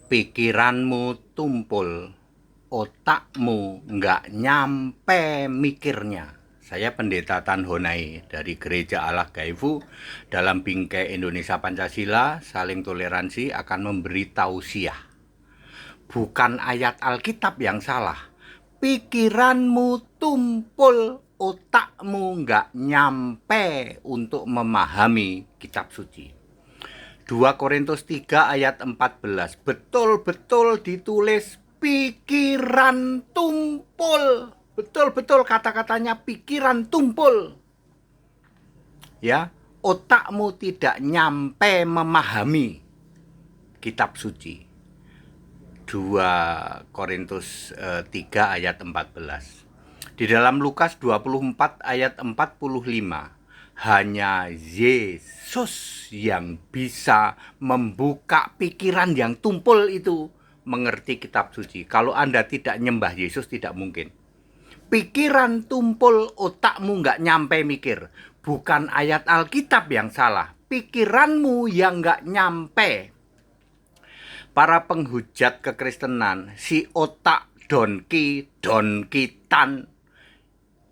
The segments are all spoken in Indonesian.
Pikiranmu tumpul, otakmu nggak nyampe mikirnya. Saya Pendeta Tan Honai dari Gereja Allah Gaifu. Dalam bingkai Indonesia Pancasila, saling toleransi akan memberi tausiah. Bukan ayat Alkitab yang salah. Pikiranmu tumpul, otakmu nggak nyampe untuk memahami kitab suci. 2 Korintus 3 ayat 14. Betul-betul ditulis pikiran tumpul. Betul-betul kata-katanya pikiran tumpul. Ya, otakmu tidak nyampe memahami kitab suci. 2 Korintus 3 ayat 14. Di dalam Lukas 24 ayat 45. Hanya Yesus yang bisa membuka pikiran yang tumpul itu mengerti kitab suci. Kalau Anda tidak nyembah Yesus, tidak mungkin. Pikiran tumpul, otakmu nggak nyampe mikir. Bukan ayat Alkitab yang salah, pikiranmu yang nggak nyampe. Para penghujat kekristenan, si otak donkitan,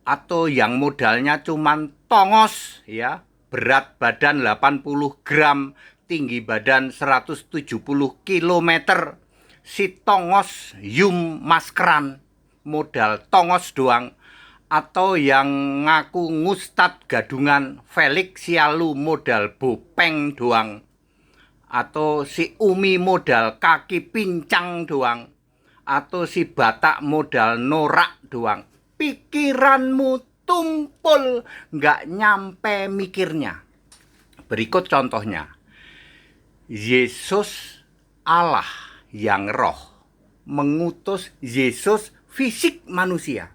atau yang modalnya cuman tongos, ya, berat badan 80 gram, tinggi badan 170 kilometer, si tongos yum maskeran, modal tongos doang, atau yang ngaku ngustad gadungan Felix Sialu modal bopeng doang, atau si Umi modal kaki pincang doang, atau si Batak modal norak doang. Pikiranmu tumpul, nggak nyampe mikirnya. Berikut contohnya. Yesus Allah yang roh mengutus Yesus fisik manusia.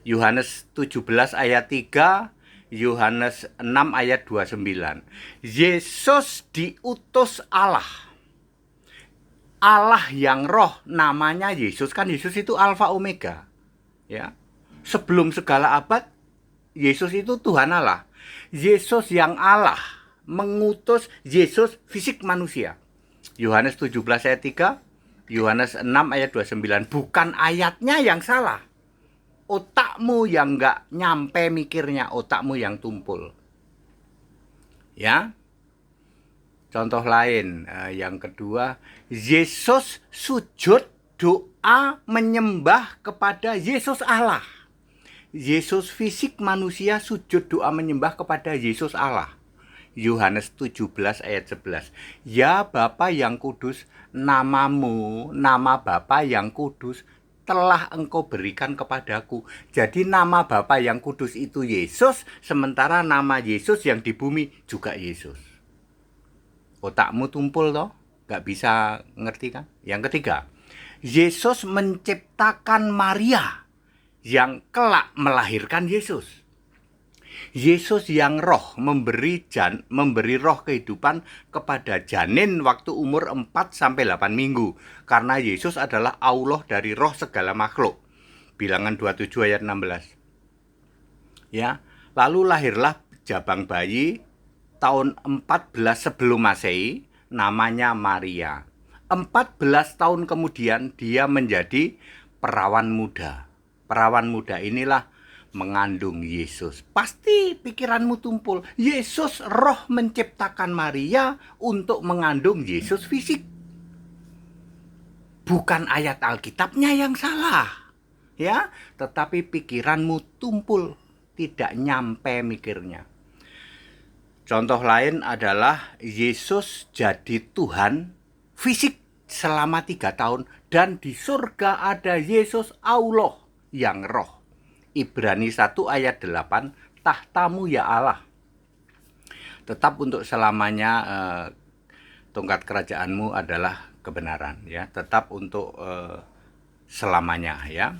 Yohanes 17 ayat 3, Yohanes 6 ayat 29. Yesus diutus Allah. Allah yang roh, namanya Yesus. Kan Yesus itu Alfa Omega. Ya. Sebelum segala abad, Yesus itu Tuhan Allah. Yesus yang Allah mengutus Yesus fisik manusia. Yohanes 17 ayat 3, Yohanes 6 ayat 29. Bukan ayatnya yang salah. Otakmu yang nggak nyampe mikirnya, otakmu yang tumpul. Ya. Contoh lain, yang kedua, Yesus sujud doa menyembah kepada Yesus Allah. Yesus fisik manusia sujud doa menyembah kepada Yesus Allah. Yohanes 17 ayat 11. Ya Bapa yang kudus, namamu, nama Bapa yang kudus telah engkau berikan kepadaku. Jadi nama Bapa yang kudus itu Yesus, sementara nama Yesus yang di bumi juga Yesus. Otakmu tumpul toh? Gak bisa ngerti kan? Yang ketiga, Yesus menciptakan Maria yang kelak melahirkan Yesus. Yesus yang roh memberi roh kehidupan kepada janin waktu umur 4-8 minggu. Karena Yesus adalah Allah dari roh segala makhluk. Bilangan 27 ayat 16. Ya, lalu lahirlah jabang bayi tahun 14 sebelum Masehi, namanya Maria. 14 tahun kemudian dia menjadi perawan muda. Perawan muda inilah mengandung Yesus. Pasti pikiranmu tumpul. Yesus roh menciptakan Maria untuk mengandung Yesus fisik. Bukan ayat Alkitabnya yang salah. Ya, tetapi pikiranmu tumpul, tidak nyampe mikirnya. Contoh lain adalah Yesus jadi Tuhan fisik selama 3 tahun. Dan di surga ada Yesus Allah yang roh. Ibrani 1 ayat 8, tahtamu ya Allah. Tetap untuk selamanya tongkat kerajaanmu adalah kebenaran. Ya, tetap untuk selamanya ya.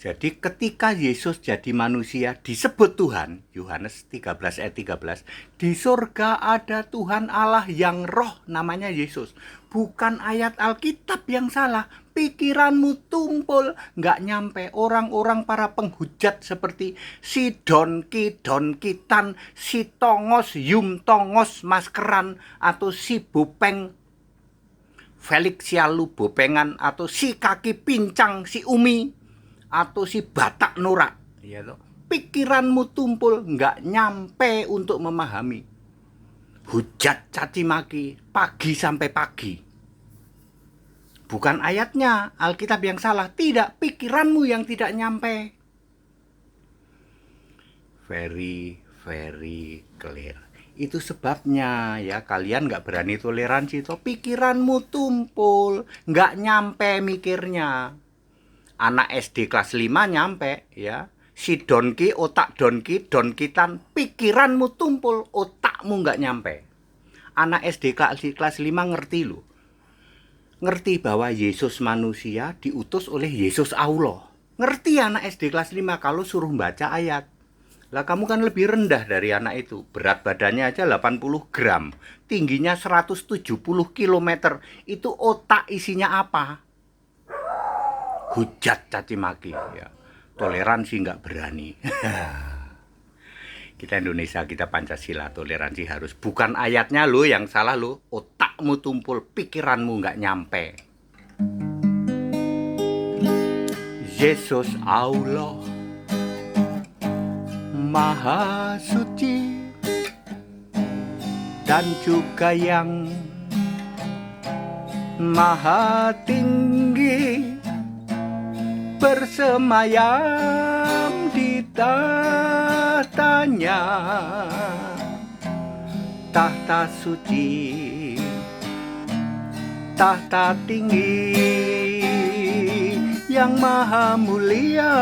Jadi ketika Yesus jadi manusia disebut Tuhan, Yohanes 13 ayat 13, di surga ada Tuhan Allah yang roh namanya Yesus. Bukan ayat Alkitab yang salah, pikiranmu tumpul, nggak nyampe. Orang-orang para penghujat seperti si donkitan, si tongos, yum tongos maskeran, atau si bopeng Felix Sialubopengan, atau si kaki pincang si Umi, atau si Batak Norak, ya toh. Pikiranmu tumpul, nggak nyampe untuk memahami. Hujat caci maki pagi sampai pagi. Bukan ayatnya, Alkitab yang salah, tidak, pikiranmu yang tidak nyampe. Very clear. Itu sebabnya ya kalian nggak berani toleransi, toh pikiranmu tumpul, nggak nyampe mikirnya. Anak SD kelas 5 nyampe ya. Si Donki, otak Donki, Donkitan, pikiranmu tumpul, otakmu nggak nyampe. Anak SD kelas 5 ngerti loh. Ngerti bahwa Yesus manusia diutus oleh Yesus Allah. Ngerti anak SD kelas 5 kalau suruh baca ayat. Lah kamu kan lebih rendah dari anak itu. Berat badannya aja 80 gram. Tingginya 170 km. Itu otak isinya apa? Hujat caci maki ya. Toleransi nggak berani. Kita Indonesia, kita Pancasila, toleransi harus. Bukan ayatnya lo yang salah lo. Otakmu tumpul, pikiranmu nggak nyampe. Yesus Allah Maha Suci dan juga yang Maha Tinggi, bersemayam di tahtanya, tahta suci, tahta tinggi, yang maha mulia,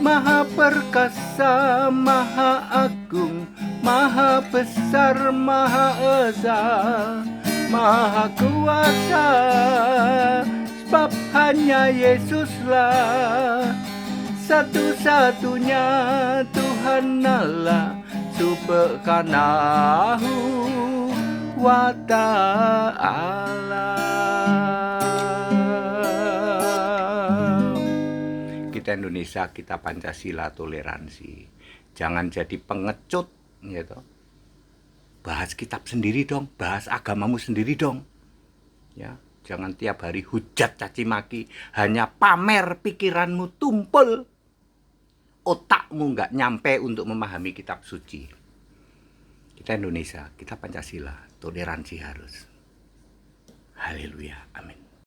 maha perkasa, maha agung, maha besar, maha esa, maha kuasa. Sebab hanya Yesuslah satu-satunya Tuhan Allah subhanahu wa ta'ala. Kita Indonesia, kita Pancasila, toleransi. Jangan jadi pengecut gitu. Bahas kitab sendiri dong, bahas agamamu sendiri dong. Ya. Jangan tiap hari hujat caci maki, hanya pamer pikiranmu tumpul, otakmu nggak nyampe untuk memahami kitab suci. Kita Indonesia, kita Pancasila, toleransi harus. Haleluya, amin.